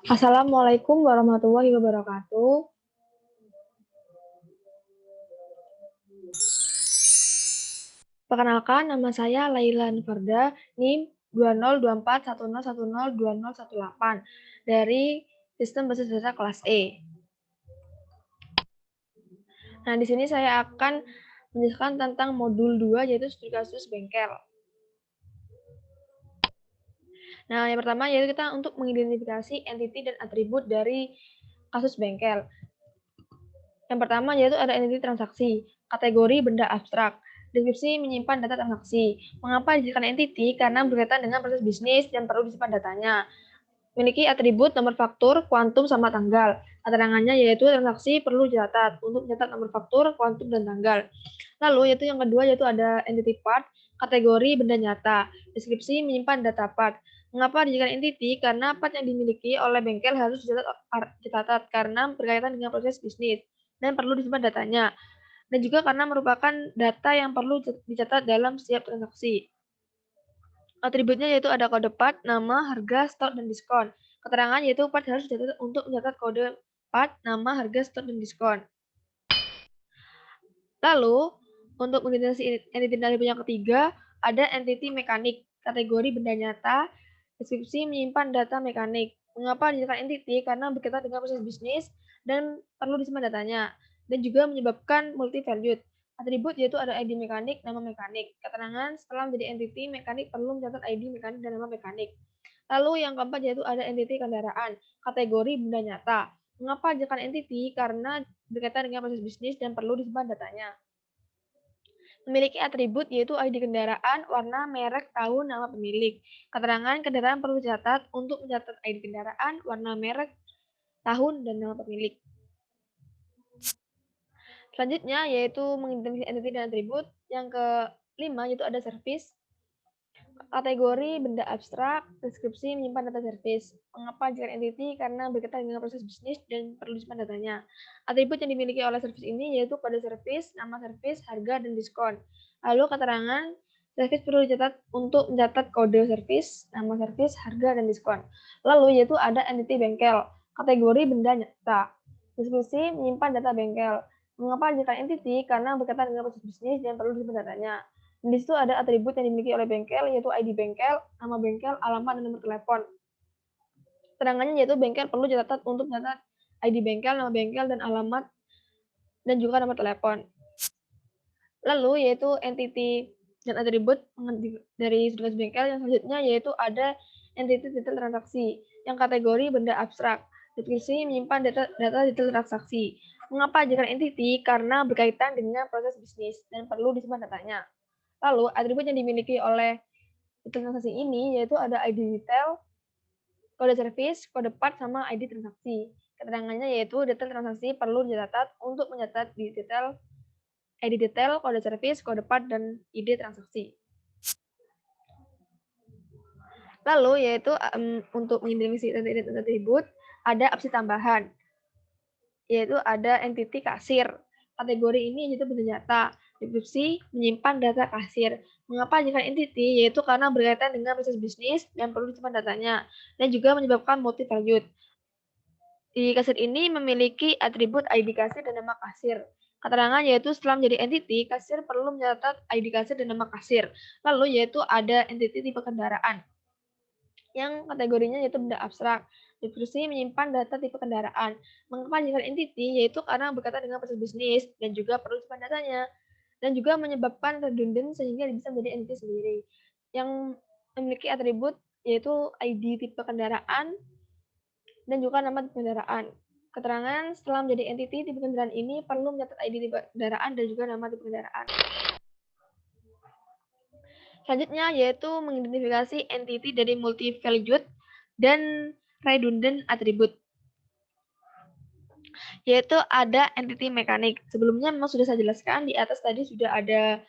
Assalamualaikum warahmatullahi wabarakatuh. Perkenalkan, nama saya Laila Nufarda, NIM 202410102018 dari Sistem Berbasis Data kelas E. Nah, di sini saya akan menjelaskan tentang modul 2 yaitu studi kasus bengkel. Nah, yang pertama yaitu kita untuk mengidentifikasi entiti dan atribut dari kasus bengkel. Yang pertama yaitu ada entiti transaksi, kategori benda abstrak, deskripsi menyimpan data transaksi. Mengapa dijadikan entiti? Karena berkaitan dengan proses bisnis dan perlu disimpan datanya. Memiliki atribut nomor faktur, kuantum, sama tanggal. Keterangannya yaitu transaksi perlu dicatat untuk mencatat nomor faktur, kuantum, dan tanggal. Lalu yaitu yang kedua yaitu ada entity part, kategori benda nyata, deskripsi menyimpan data part. Mengapa dijadikan entity? Karena part yang dimiliki oleh bengkel harus dicatat karena berkaitan dengan proses bisnis dan perlu disimpan datanya. Dan juga karena merupakan data yang perlu dicatat dalam setiap transaksi. Atributnya yaitu ada kode part, nama, harga, stok, dan diskon. Keterangan yaitu part harus dicatat untuk mencatat kode part, nama, harga, stok, dan diskon. Lalu, untuk mengidentifikasi entiti dari yang ketiga, ada entity mekanik, kategori benda nyata, deskripsi menyimpan data mekanik. Mengapa dijadikan entity? Karena berkaitan dengan proses bisnis dan perlu disimpan datanya. Dan juga menyebabkan multi-valued. Atribut yaitu ada ID mekanik, nama mekanik. Keterangan setelah menjadi entity mekanik perlu mencatat ID mekanik dan nama mekanik. Lalu yang keempat yaitu ada entity kendaraan, kategori benda nyata. Mengapa dijadikan entity? Karena berkaitan dengan proses bisnis dan perlu disimpan datanya. Memiliki atribut yaitu ID kendaraan, warna, merek, tahun, nama pemilik. Keterangan kendaraan perlu dicatat untuk mencatat ID kendaraan, warna, merek, tahun, dan nama pemilik. Selanjutnya yaitu mengidentifikasi entiti dan atribut. Yang kelima yaitu ada service. Kategori benda abstrak, deskripsi menyimpan data service. Mengapa dijadikan entity? Karena berkaitan dengan proses bisnis dan perlu disimpan datanya. Atribut yang dimiliki oleh service ini yaitu kode service, nama service, harga, dan diskon. Lalu keterangan service perlu dicatat untuk mencatat kode service, nama service, harga, dan diskon. Lalu yaitu ada entity bengkel, kategori benda nyata. Deskripsi menyimpan data bengkel. Mengapa dijadikan entity? Karena berkaitan dengan proses bisnis dan perlu disimpan datanya. Di situ ada atribut yang dimiliki oleh bengkel, yaitu ID bengkel, nama bengkel, alamat, dan nomor telepon. Keterangannya yaitu bengkel perlu dicatat untuk mencatat ID bengkel, nama bengkel, dan alamat, dan juga nomor telepon. Lalu yaitu entity dan atribut dari tugas bengkel yang selanjutnya yaitu ada entity detail transaksi yang kategori benda abstrak. Deskripsi menyimpan data detail transaksi. Mengapa dijadikan entity? Karena berkaitan dengan proses bisnis dan perlu disimpan datanya. Lalu, atribut yang dimiliki oleh transaksi ini yaitu ada ID detail, kode service, kode part, sama ID transaksi. Keterangannya yaitu detail transaksi perlu dicatat untuk mencatat di detail ID detail, kode service, kode part, dan ID transaksi. Lalu yaitu untuk mengidentifikasi atribut ada opsi tambahan, yaitu ada entity kasir. Kategori ini yaitu benda nyata. Deskripsi menyimpan data kasir. Mengapa jika entity? Yaitu karena berkaitan dengan proses bisnis dan perlu disimpan datanya, dan juga menyebabkan multi-valued. Di kasir ini memiliki atribut ID kasir dan nama kasir. Keterangan yaitu setelah menjadi entity, kasir perlu mencatat ID kasir dan nama kasir. Lalu yaitu ada entity tipe kendaraan, yang kategorinya yaitu benda abstrak. Deskripsi menyimpan data tipe kendaraan. Mengapa dijadikan entity? Yaitu karena berkaitan dengan proses bisnis dan juga perlu disimpan datanya. Dan juga menyebabkan redundant sehingga bisa menjadi entity sendiri. Yang memiliki atribut yaitu ID tipe kendaraan dan juga nama tipe kendaraan. Keterangan setelah menjadi entity tipe kendaraan ini perlu mencatat ID tipe kendaraan dan juga nama tipe kendaraan. Selanjutnya yaitu mengidentifikasi entity dari multi-valued dan redundant atribut. Yaitu ada entity mekanik. Sebelumnya memang sudah saya jelaskan, di atas tadi sudah ada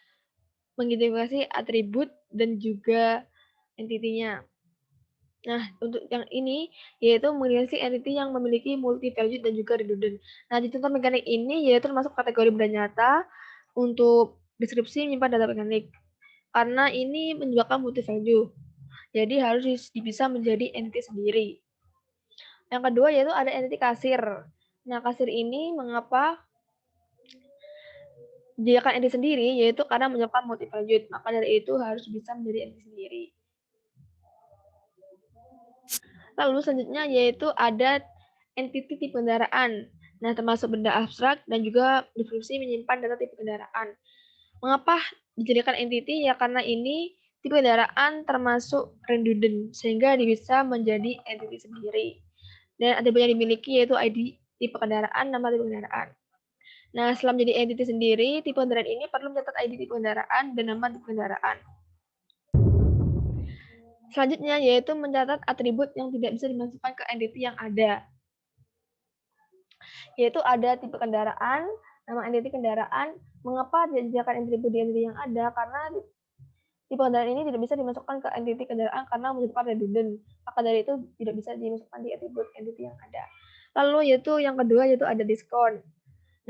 mengidentifikasi atribut dan juga entity-nya. Nah, untuk yang ini yaitu mengidentifikasi entity yang memiliki multi-valued dan juga redundant. Nah, di contoh mekanik ini yaitu termasuk kategori benda nyata untuk deskripsi menyimpan data mekanik. Karena ini menyebabkan multi-value. Jadi harus bisa menjadi entity sendiri. Yang kedua yaitu ada entity kasir. Nah, kasir ini mengapa dijadikan entity sendiri, yaitu karena menyebabkan multi value. Maka dari itu harus bisa menjadi entity sendiri. Lalu selanjutnya yaitu ada entity tipe kendaraan. Nah, termasuk benda abstrak dan juga berfungsi menyimpan data tipe kendaraan. Mengapa dijadikan entity? Ya karena ini tipe kendaraan termasuk redundant, sehingga bisa menjadi entity sendiri. Dan atribut yang dimiliki yaitu ID tipe kendaraan, nama tipe kendaraan. Nah, setelah menjadi entity sendiri, tipe kendaraan ini perlu mencatat ID tipe kendaraan dan nama tipe kendaraan. Selanjutnya yaitu mencatat atribut yang tidak bisa dimasukkan ke entity yang ada. Yaitu ada tipe kendaraan, nama entity kendaraan. Mengapa dijadikan atribut di entity yang ada? Karena tipe kendaraan ini tidak bisa dimasukkan ke entity kendaraan karena menyebabkan redundant. Maka dari itu tidak bisa dimasukkan di atribut entity yang ada. Lalu yaitu yang kedua yaitu ada diskon.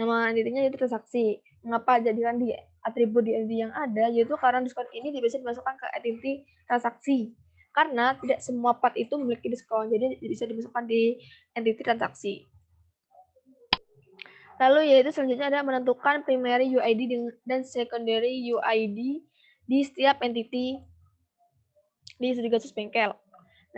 Nama entity-nya yaitu transaksi. Mengapa jadikan di atribut di entity yang ada? Yaitu karena diskon ini tidak bisa dimasukkan ke entity transaksi. Karena tidak semua part itu memiliki diskon, jadi bisa dimasukkan di entity transaksi. Lalu yaitu selanjutnya ada menentukan primary UID dan secondary UID di setiap entity di studi kasus bengkel.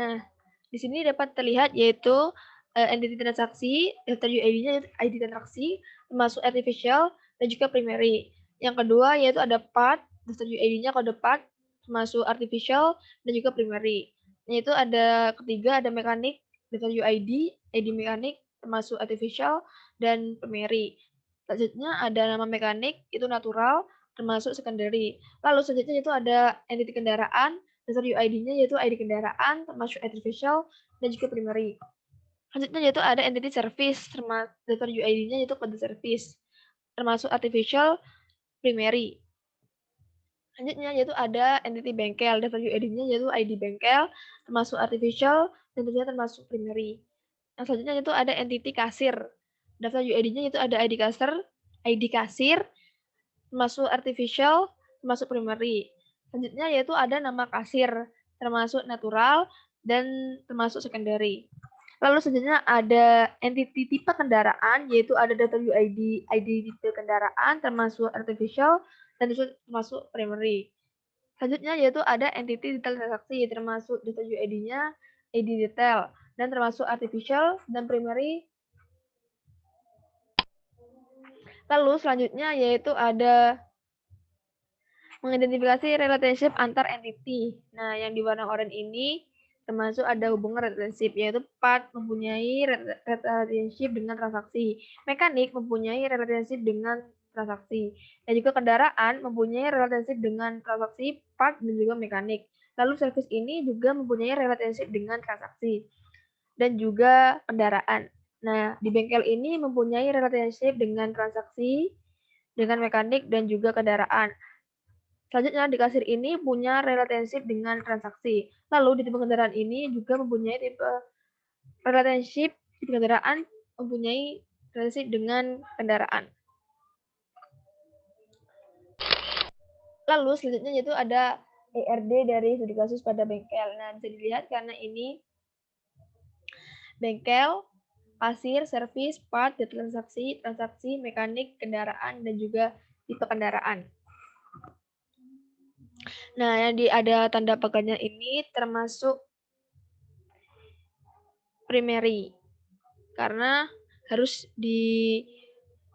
Nah, di sini dapat terlihat yaitu entity transaksi, daftar UID-nya yaitu ID transaksi, termasuk artificial dan juga primary. Yang kedua yaitu ada part, daftar UID-nya kode part, termasuk artificial dan juga primary. Yaitu ada ketiga ada mekanik, daftar UID, ID mekanik, termasuk artificial dan primary. Selanjutnya ada nama mekanik, itu natural, termasuk secondary. Lalu selanjutnya itu ada entity kendaraan, daftar UID-nya yaitu ID kendaraan, termasuk artificial dan juga primary. Selanjutnya yaitu ada entity service, termasuk daftar UID-nya yaitu kode service, termasuk artificial, primary. Selanjutnya yaitu ada entity bengkel, daftar UID-nya yaitu ID bengkel, termasuk artificial dan tentunya termasuk primary. Yang selanjutnya yaitu ada entity kasir, daftar UID-nya yaitu ada ID kasir, termasuk artificial, termasuk primary. Selanjutnya yaitu ada nama kasir, termasuk natural dan termasuk secondary. Lalu selanjutnya ada entity tipe kendaraan, yaitu ada data UID, ID tipe kendaraan, termasuk artificial, dan termasuk primary. Selanjutnya yaitu ada entity detail transaksi, termasuk data UID-nya, ID detail, dan termasuk artificial dan primary. Lalu selanjutnya yaitu ada mengidentifikasi relationship antar entity. Nah, yang di warna oranye ini termasuk ada hubungan relationship, yaitu part mempunyai relationship dengan transaksi, mekanik mempunyai relationship dengan transaksi, dan juga kendaraan mempunyai relationship dengan transaksi, part, dan juga mekanik. Lalu service ini juga mempunyai relationship dengan transaksi, dan juga kendaraan. Nah, di bengkel ini mempunyai relationship dengan transaksi, dengan mekanik, dan juga kendaraan. Selanjutnya di kasir ini punya relationship dengan transaksi. Lalu di tipe kendaraan ini juga mempunyai tipe relationship tipe kendaraan mempunyai relationship dengan kendaraan. Lalu selanjutnya yaitu ada ERD dari studi kasus pada bengkel. Nah, bisa dilihat karena ini bengkel, kasir, servis, part, data transaksi, mekanik, kendaraan, dan juga tipe kendaraan. Nah, yang ada tanda pegangnya ini termasuk primary karena harus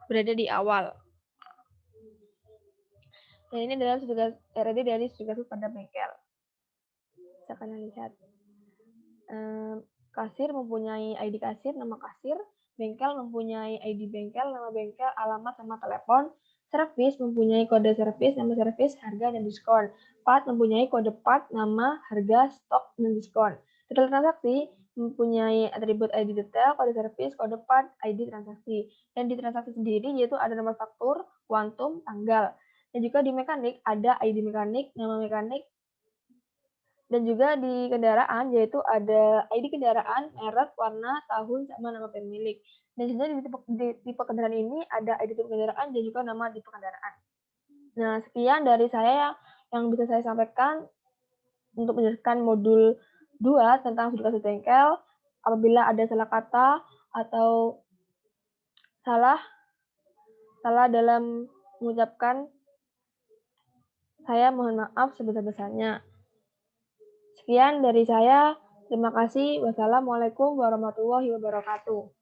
berada di awal. Dan ini adalah RD dari studi kasus pada bengkel. Bisa kalian lihat. Kasir mempunyai ID kasir, nama kasir. Bengkel mempunyai ID bengkel, nama bengkel, alamat, nama telepon. Servis mempunyai kode servis, nama servis, harga, dan diskon. Part mempunyai kode part, nama, harga, stok, dan diskon. Detail transaksi mempunyai atribut ID detail, kode servis, kode part, ID transaksi. Dan di transaksi sendiri yaitu ada nomor faktur, kuantum, tanggal. Dan juga di mekanik ada ID mekanik, nama mekanik, dan juga di kendaraan yaitu ada ID kendaraan, merek, warna, tahun, sama nama pemilik. Dan sebenarnya di tipe kendaraan ini ada ID tipe kendaraan dan juga nama tipe kendaraan. Nah, sekian dari saya yang bisa saya sampaikan. untuk menjelaskan modul 2 tentang sudut kasus jengkel. Apabila ada salah kata atau salah dalam mengucapkan, saya mohon maaf sebesar-besarnya. Sekian dari saya. Terima kasih. Wassalamualaikum warahmatullahi wabarakatuh.